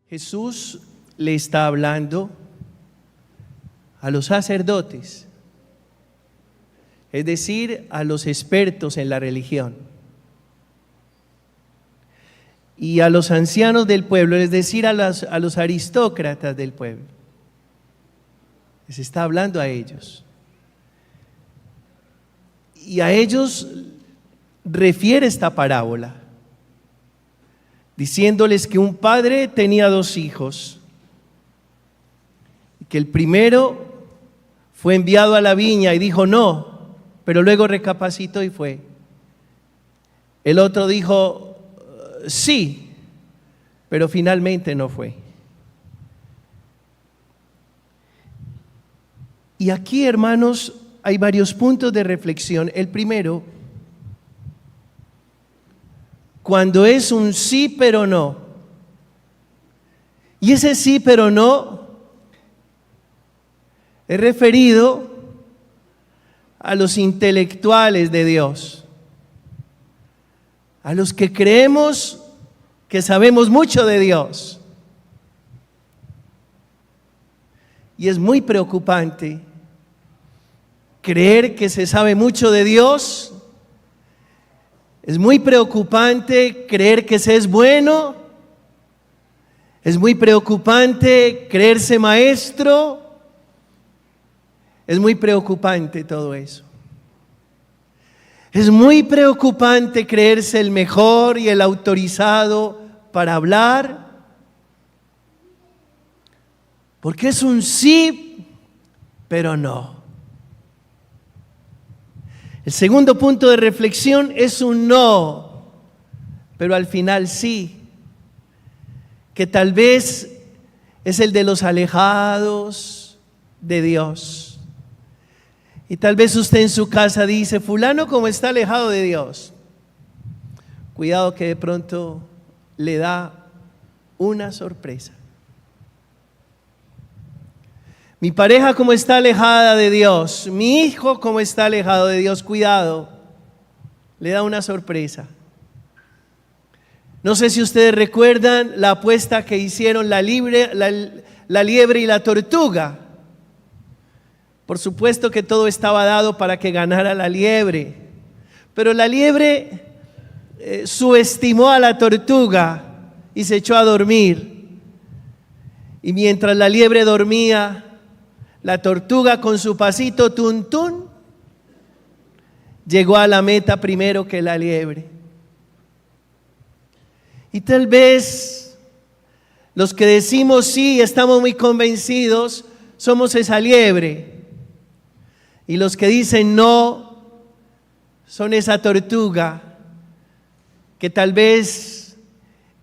Jesús le está hablando a los sacerdotes, es decir, a los expertos en la religión, y a los ancianos del pueblo, es decir, a los aristócratas del pueblo. Les está hablando a ellos. Y a ellos refiere esta parábola, diciéndoles que un padre tenía 2 hijos, y que el primero fue enviado a la viña y dijo no, pero luego recapacitó y fue. El otro dijo sí, pero finalmente no fue. Y aquí, hermanos, hay varios puntos de reflexión. El primero, cuando es un sí pero no, y ese sí pero no es referido a los intelectuales de Dios, a los que creemos que sabemos mucho de Dios. Y es muy preocupante creer que se sabe mucho de Dios. Es muy preocupante creer que se es bueno. Es muy preocupante creerse maestro. Es muy preocupante todo eso. Es muy preocupante creerse el mejor y el autorizado para hablar, porque es un sí, pero no. El segundo punto de reflexión es un no, pero al final sí, que tal vez es el de los alejados de Dios. Y tal vez usted en su casa dice, fulano como está alejado de Dios. Cuidado que de pronto le da una sorpresa. Mi pareja como está alejada de Dios, mi hijo como está alejado de Dios, cuidado, le da una sorpresa. No sé si ustedes recuerdan la apuesta que hicieron la liebre y la tortuga. Por supuesto que todo estaba dado para que ganara la liebre, pero la liebre subestimó a la tortuga y se echó a dormir. Y mientras la liebre dormía, la tortuga con su pasito tun tun llegó a la meta primero que la liebre. Y tal vez los que decimos sí, estamos muy convencidos, somos esa liebre. Y los que dicen no, son esa tortuga que tal vez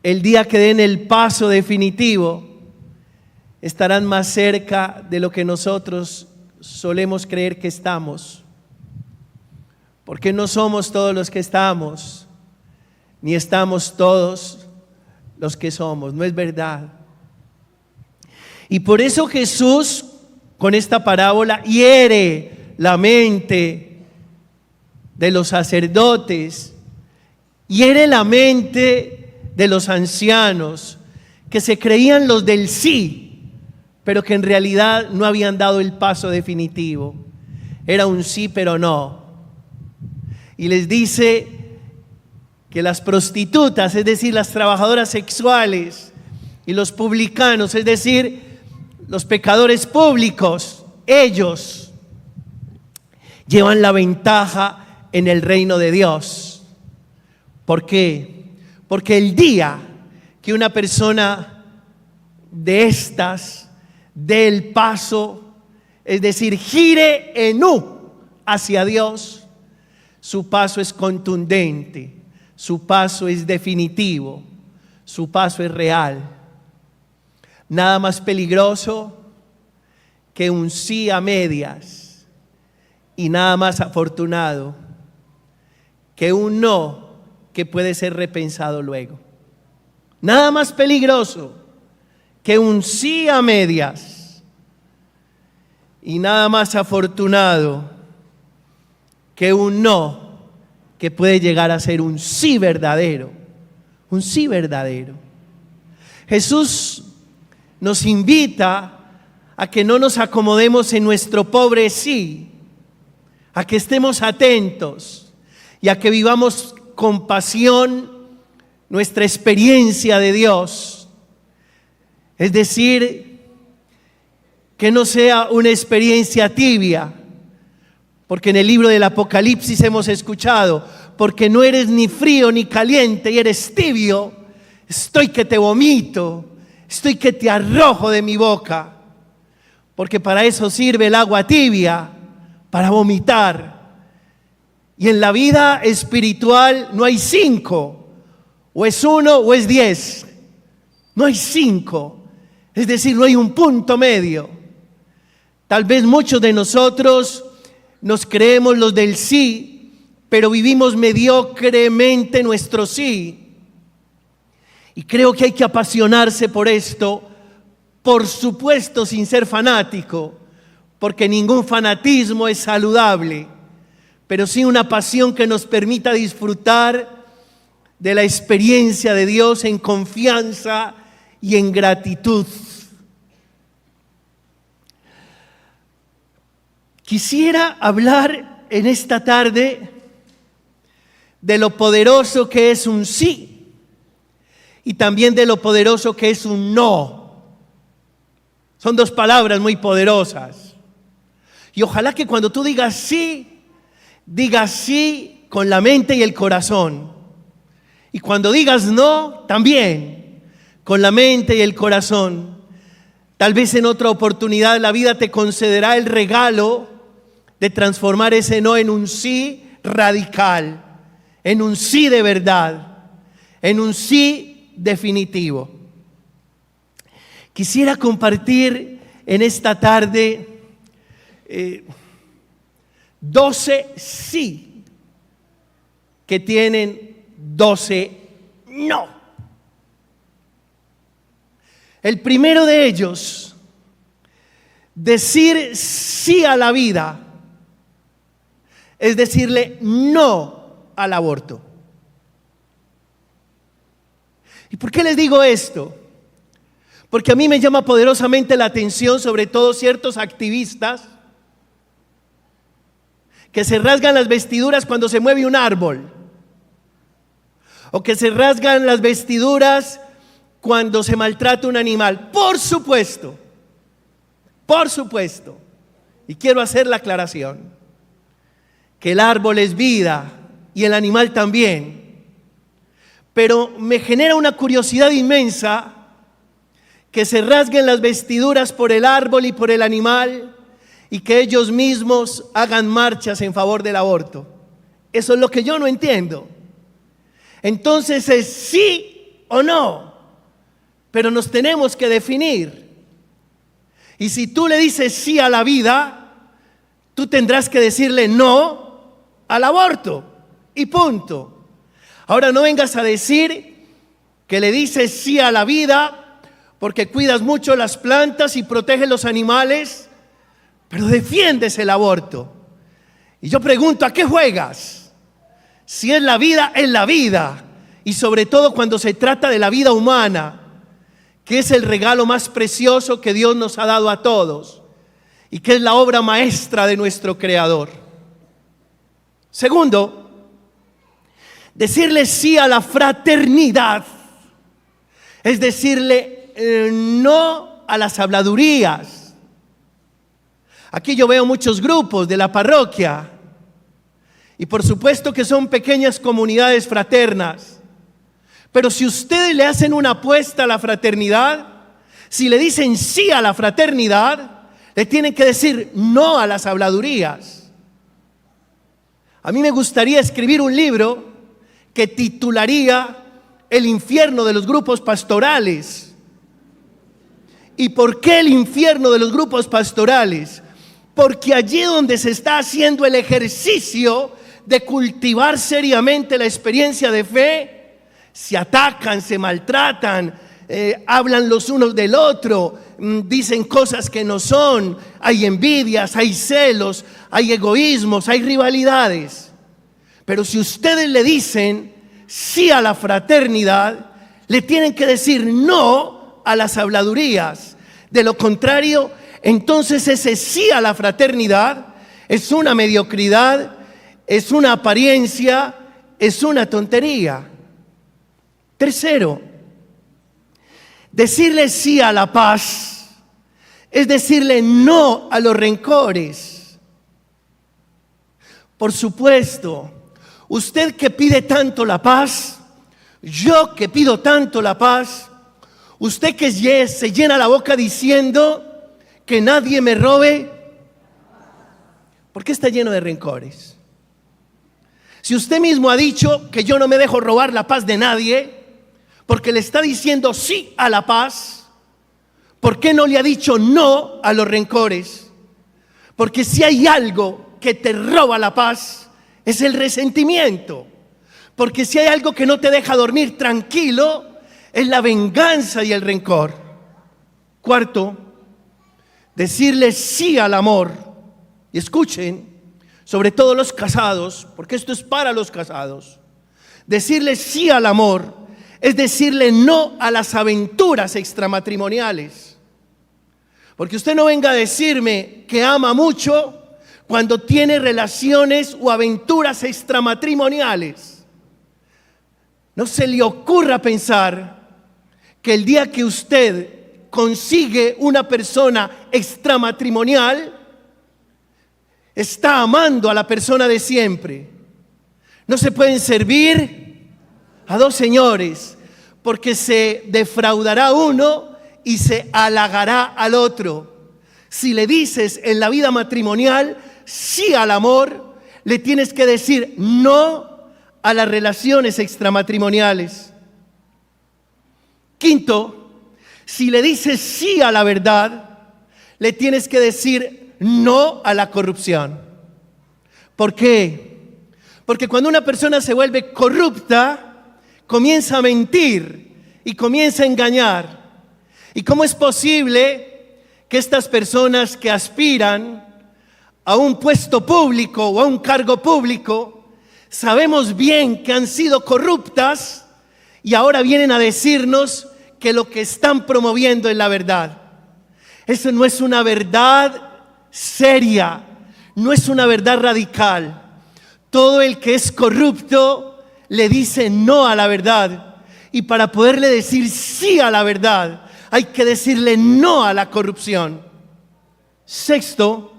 el día que den el paso definitivo estarán más cerca de lo que nosotros solemos creer que estamos. Porque no somos todos los que estamos, ni estamos todos los que somos, no es verdad. Y por eso Jesús, con esta parábola, hiere la mente de los sacerdotes, hiere la mente de los ancianos, que se creían los del sí, pero que en realidad no habían dado el paso definitivo. Era un sí, pero no. Y les dice que las prostitutas, es decir, las trabajadoras sexuales, y los publicanos, es decir, los pecadores públicos, ellos llevan la ventaja en el reino de Dios. ¿Por qué? Porque el día que una persona de estas dé el paso, es decir, gire en U hacia Dios, su paso es contundente, su paso es definitivo, su paso es real. Nada más peligroso que un sí a medias, y nada más afortunado que un no que puede ser repensado luego. Nada más peligroso que un sí a medias, y nada más afortunado que un no que puede llegar a ser un sí verdadero. Un sí verdadero. Jesús nos invita a que no nos acomodemos en nuestro pobre sí, a que estemos atentos y a que vivamos con pasión nuestra experiencia de Dios. Es decir, que no sea una experiencia tibia, porque en el libro del Apocalipsis hemos escuchado, porque no eres ni frío ni caliente y eres tibio, estoy que te vomito, estoy que te arrojo de mi boca, porque para eso sirve el agua tibia, para vomitar. Y en la vida espiritual no hay 5, o es 1 o es 10, no hay 5, es decir, no hay un punto medio. Tal vez muchos de nosotros nos creemos los del sí, pero vivimos mediocremente nuestro sí. Y creo que hay que apasionarse por esto, por supuesto sin ser fanático, porque ningún fanatismo es saludable, pero sí una pasión que nos permita disfrutar de la experiencia de Dios en confianza y en gratitud. Quisiera hablar en esta tarde de lo poderoso que es un sí y también de lo poderoso que es un no. Son 2 palabras muy poderosas. Y ojalá que cuando tú digas sí con la mente y el corazón. Y cuando digas no, también con la mente y el corazón. Tal vez en otra oportunidad la vida te concederá el regalo de transformar ese no en un sí radical, en un sí de verdad, en un sí definitivo. Quisiera compartir en esta tarde 12 sí que tienen 12 no. El primero de ellos, decir sí a la vida, es decirle no al aborto. ¿Y por qué les digo esto? Porque a mí me llama poderosamente la atención, sobre todo ciertos activistas que se rasgan las vestiduras cuando se mueve un árbol, o que se rasgan las vestiduras cuando se maltrata un animal. Por supuesto, y quiero hacer la aclaración, que el árbol es vida y el animal también, pero me genera una curiosidad inmensa que se rasguen las vestiduras por el árbol y por el animal y que ellos mismos hagan marchas en favor del aborto. Eso es lo que yo no entiendo. Entonces es sí o no, pero nos tenemos que definir. Y si tú le dices sí a la vida, tú tendrás que decirle no al aborto y punto. Ahora no vengas a decir que le dices sí a la vida porque cuidas mucho las plantas y proteges los animales, pero defiendes el aborto. Y yo pregunto, ¿a qué juegas? Si es la vida, es la vida. Y sobre todo cuando se trata de la vida humana, que es el regalo más precioso que Dios nos ha dado a todos y que es la obra maestra de nuestro Creador. Segundo, decirle sí a la fraternidad es decirle no a las habladurías. Aquí yo veo muchos grupos de la parroquia y por supuesto que son pequeñas comunidades fraternas, pero si ustedes le hacen una apuesta a la fraternidad, si le dicen sí a la fraternidad, le tienen que decir no a las habladurías. A mí me gustaría escribir un libro que titularía El infierno de los grupos pastorales. ¿Y por qué el infierno de los grupos pastorales? Porque allí donde se está haciendo el ejercicio de cultivar seriamente la experiencia de fe, se atacan, se maltratan, hablan los unos del otro, dicen cosas que no son, hay envidias, hay celos, hay egoísmos, hay rivalidades. Pero si ustedes le dicen sí a la fraternidad, le tienen que decir no a las habladurías. De lo contrario, entonces ese sí a la fraternidad es una mediocridad, es una apariencia, es una tontería. Tercero, decirle sí a la paz es decirle no a los rencores. Por supuesto, usted que pide tanto la paz, yo que pido tanto la paz, usted que se llena la boca diciendo que nadie me robe, ¿por qué está lleno de rencores? Si usted mismo ha dicho que yo no me dejo robar la paz de nadie, porque le está diciendo sí a la paz, ¿por qué no le ha dicho no a los rencores? Porque si hay algo que te roba la paz, es el resentimiento. Porque si hay algo que no te deja dormir tranquilo, es la venganza y el rencor. Cuarto, decirle sí al amor. Y escuchen, sobre todo los casados, porque esto es para los casados. Decirle sí al amor es decirle no a las aventuras extramatrimoniales. Porque usted no venga a decirme que ama mucho cuando tiene relaciones o aventuras extramatrimoniales. No se le ocurra pensar que el día que usted consigue una persona extramatrimonial, está amando a la persona de siempre. No se pueden servir a dos señores, porque se defraudará uno y se halagará al otro. Si le dices en la vida matrimonial sí al amor, le tienes que decir no a las relaciones extramatrimoniales. Quinto, si le dices sí a la verdad, le tienes que decir no a la corrupción. ¿Por qué? Porque cuando una persona se vuelve corrupta, comienza a mentir y comienza a engañar. ¿Y cómo es posible que estas personas que aspiran a un puesto público o a un cargo público, sabemos bien que han sido corruptas y ahora vienen a decirnos que lo que están promoviendo es la verdad? Eso no es una verdad seria, no es una verdad radical. Todo el que es corrupto le dice no a la verdad, y para poderle decir sí a la verdad hay que decirle no a la corrupción. Sexto,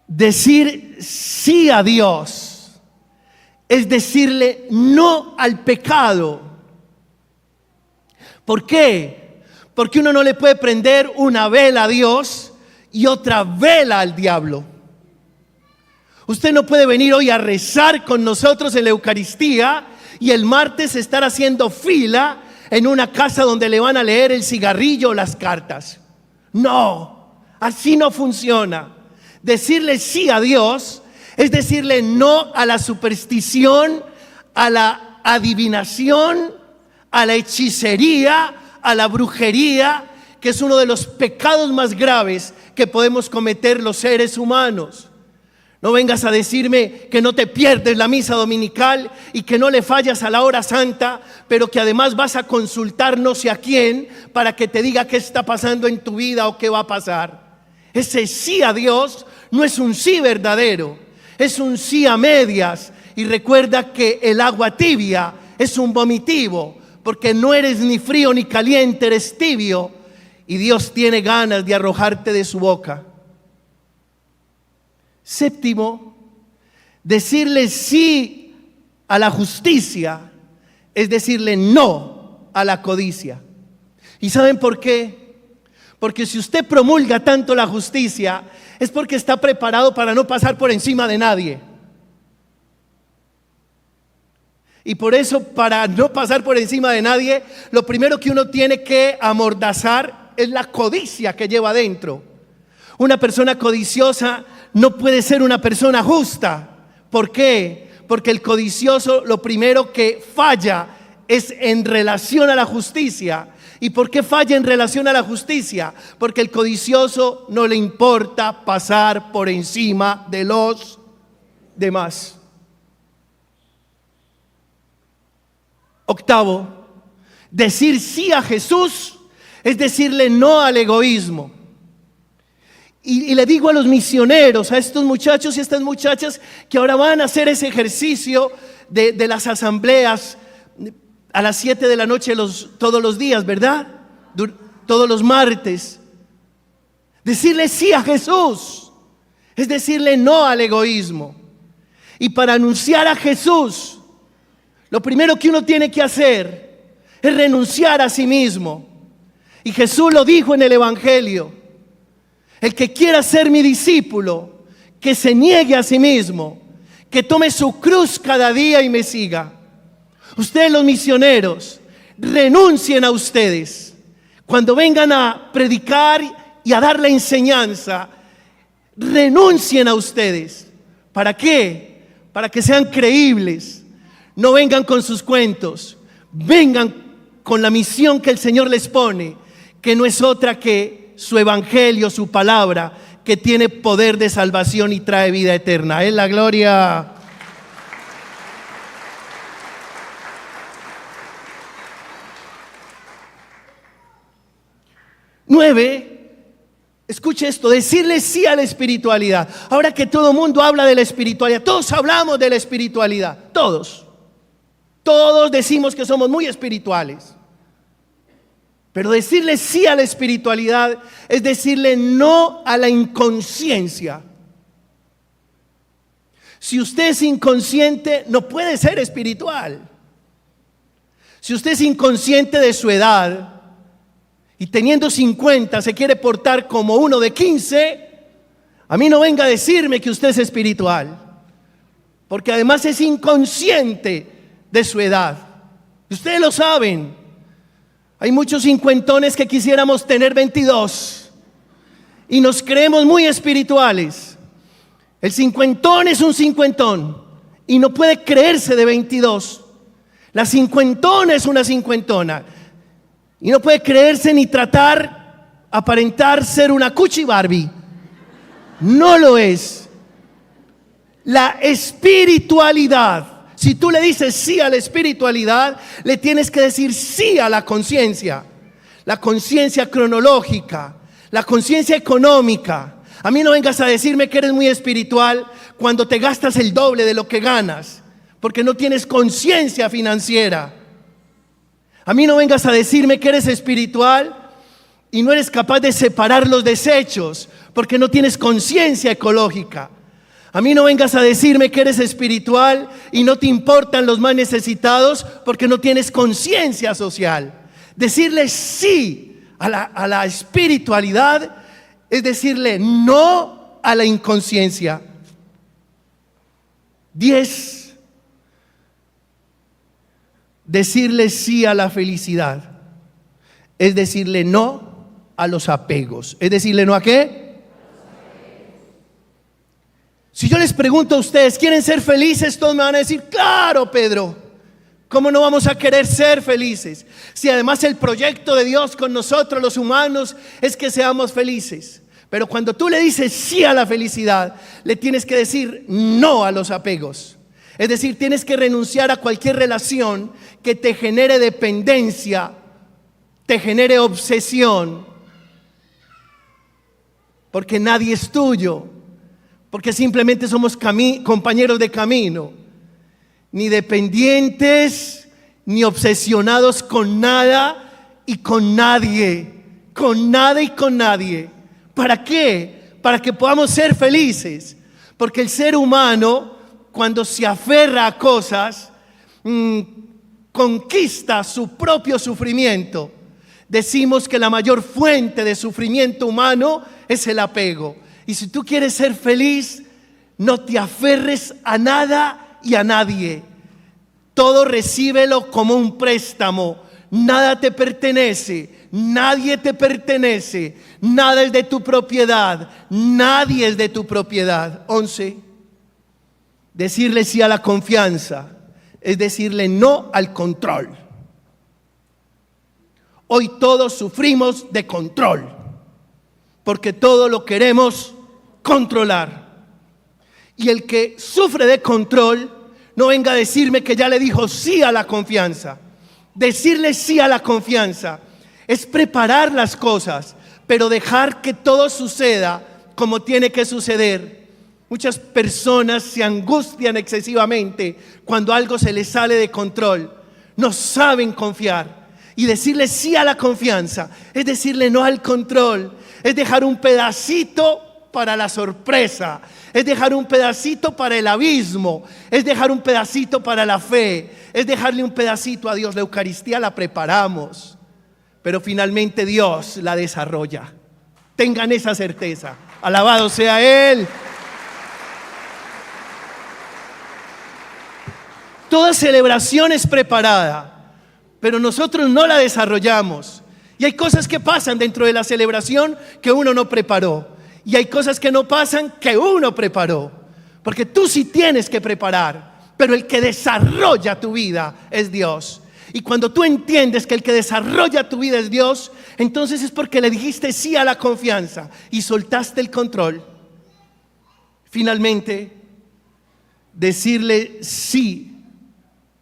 decir sí a Dios es decirle no al pecado. ¿Por qué? Porque uno no le puede prender una vela a Dios y otra vela al diablo. Usted no puede venir hoy a rezar con nosotros en la Eucaristía y el martes estar haciendo fila en una casa donde le van a leer el cigarrillo o las cartas. No, así no funciona. Decirle sí a Dios es decirle no a la superstición, a la adivinación, a la hechicería, a la brujería, que es uno de los pecados más graves que podemos cometer los seres humanos. No vengas a decirme que no te pierdes la misa dominical y que no le fallas a la hora santa, pero que además vas a consultar no sé a quién para que te diga qué está pasando en tu vida o qué va a pasar. Ese sí a Dios no es un sí verdadero, es un sí a medias. Y recuerda que el agua tibia es un vomitivo, porque no eres ni frío ni caliente, eres tibio, y Dios tiene ganas de arrojarte de su boca. Séptimo, decirle sí a la justicia es decirle no a la codicia. ¿Y saben por qué? Porque si usted promulga tanto la justicia, es porque está preparado para no pasar por encima de nadie. Y por eso, para no pasar por encima de nadie, lo primero que uno tiene que amordazar es la codicia que lleva adentro. Una persona codiciosa no puede ser una persona justa. ¿Por qué? Porque el codicioso lo primero que falla es en relación a la justicia. ¿Y por qué falla en relación a la justicia? Porque el codicioso no le importa pasar por encima de los demás. Octavo, Decir sí a Jesús es decirle no al egoísmo. Y le digo a los misioneros, a estos muchachos y estas muchachas que ahora van a hacer ese ejercicio de las asambleas a las 7 de la noche todos los días, ¿verdad? Todos los martes. Decirle sí a Jesús es decirle no al egoísmo. Y para anunciar a Jesús, lo primero que uno tiene que hacer es renunciar a sí mismo. Y Jesús lo dijo en el Evangelio: el que quiera ser mi discípulo, que se niegue a sí mismo, que tome su cruz cada día y me siga. Ustedes, los misioneros, renuncien a ustedes. Cuando vengan a predicar y a dar la enseñanza, renuncien a ustedes. ¿Para qué? Para que sean creíbles. No vengan con sus cuentos, vengan con la misión que el Señor les pone, que no es otra que su evangelio, su palabra, que tiene poder de salvación y trae vida eterna. Es la gloria. Nueve, escuche esto: decirle sí a la espiritualidad. Ahora que todo el mundo habla de la espiritualidad, todos hablamos de la espiritualidad, todos decimos que somos muy espirituales. Pero decirle sí a la espiritualidad es decirle no a la inconsciencia. Si usted es inconsciente, no puede ser espiritual. Si usted es inconsciente de su edad y teniendo 50 se quiere portar como uno de 15, a mí no venga a decirme que usted es espiritual, porque además es inconsciente de su edad. Ustedes lo saben. Hay muchos cincuentones que quisiéramos tener 22 y nos creemos muy espirituales. El cincuentón es un cincuentón y no puede creerse de 22. La cincuentona es una cincuentona y no puede creerse ni aparentar ser una Cuchi Barbie. No lo es. La espiritualidad, si tú le dices sí a la espiritualidad, le tienes que decir sí a la conciencia cronológica, la conciencia económica. A mí no vengas a decirme que eres muy espiritual cuando te gastas el doble de lo que ganas, porque no tienes conciencia financiera. A mí no vengas a decirme que eres espiritual y no eres capaz de separar los desechos, porque no tienes conciencia ecológica. A mí no vengas a decirme que eres espiritual y no te importan los más necesitados, porque no tienes conciencia social. Decirle sí a la espiritualidad es decirle no a la inconsciencia. 10. Decirle sí a la felicidad es decirle no a los apegos. ¿Es decirle no a qué? Si yo les pregunto a ustedes, ¿quieren ser felices? Todos me van a decir, claro, Pedro. ¿Cómo no vamos a querer ser felices? Si además el proyecto de Dios con nosotros los humanos es que seamos felices. Pero cuando tú le dices sí a la felicidad, le tienes que decir no a los apegos. Es decir, tienes que renunciar a cualquier relación que te genere dependencia, te genere obsesión, porque nadie es tuyo, porque simplemente somos compañeros de camino, ni dependientes, ni obsesionados con nada y con nadie, con nada y con nadie. ¿Para qué? Para que podamos ser felices, porque el ser humano, cuando se aferra a cosas, conquista su propio sufrimiento. Decimos que la mayor fuente de sufrimiento humano es el apego. Y si tú quieres ser feliz, no te aferres a nada y a nadie. Todo recíbelo como un préstamo. Nada te pertenece, nadie te pertenece, nada es de tu propiedad, nadie es de tu propiedad. 11. Decirle sí a la confianza es decirle no al control. Hoy todos sufrimos de control, porque todo lo queremos controlar. Y el que sufre de control, no venga a decirme que ya le dijo sí a la confianza. Decirle sí a la confianza es preparar las cosas, pero dejar que todo suceda como tiene que suceder. Muchas personas se angustian excesivamente cuando algo se les sale de control. No saben confiar. Y decirle sí a la confianza es decirle no al control. Es dejar un pedacito para la sorpresa. Es dejar un pedacito para el abismo. Es dejar un pedacito para la fe. Es dejarle un pedacito a Dios. La Eucaristía la preparamos, pero finalmente Dios la desarrolla. Tengan esa certeza. Alabado sea Él. Toda celebración es preparada, pero nosotros no la desarrollamos. Y hay cosas que pasan dentro de la celebración que uno no preparó. Y hay cosas que no pasan que uno preparó. Porque tú sí tienes que preparar, pero el que desarrolla tu vida es Dios. Y cuando tú entiendes que el que desarrolla tu vida es Dios, entonces es porque le dijiste sí a la confianza y soltaste el control. Finalmente, decirle sí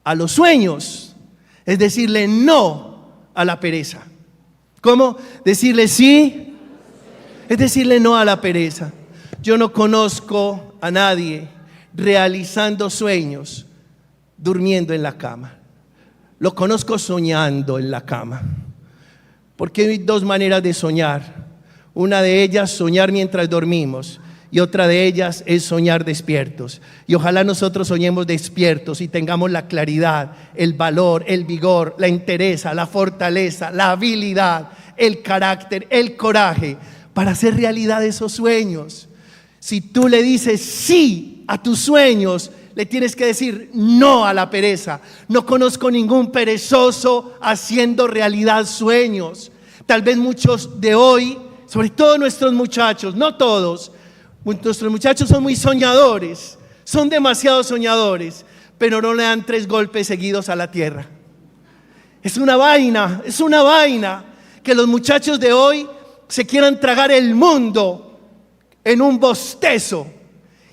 a los sueños es decirle no a la pereza. ¿Cómo? Decirle sí es decirle no a la pereza. Yo no conozco a nadie realizando sueños durmiendo en la cama. Lo conozco soñando en la cama. Porque hay dos maneras de soñar. Una de ellas, soñar mientras dormimos. Y otra de ellas es soñar despiertos. Y ojalá nosotros soñemos despiertos y tengamos la claridad, el valor, el vigor, la entereza, la fortaleza, la habilidad, el carácter, el coraje para hacer realidad esos sueños. Si tú le dices sí a tus sueños, le tienes que decir no a la pereza. No conozco ningún perezoso haciendo realidad sueños. Tal vez muchos de hoy, sobre todo nuestros muchachos, no todos, nuestros muchachos son muy soñadores, son demasiado soñadores, pero no le dan 3 golpes seguidos a la tierra. Es una vaina que los muchachos de hoy se quieran tragar el mundo en un bostezo.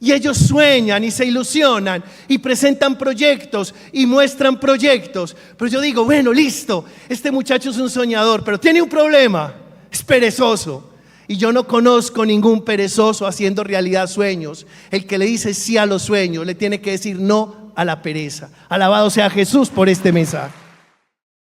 Y ellos sueñan y se ilusionan y presentan proyectos y muestran proyectos. Pero yo digo, bueno, listo, este muchacho es un soñador, pero tiene un problema, es perezoso. Y yo no conozco ningún perezoso haciendo realidad sueños. El que le dice sí a los sueños le tiene que decir no a la pereza. Alabado sea Jesús por este mensaje.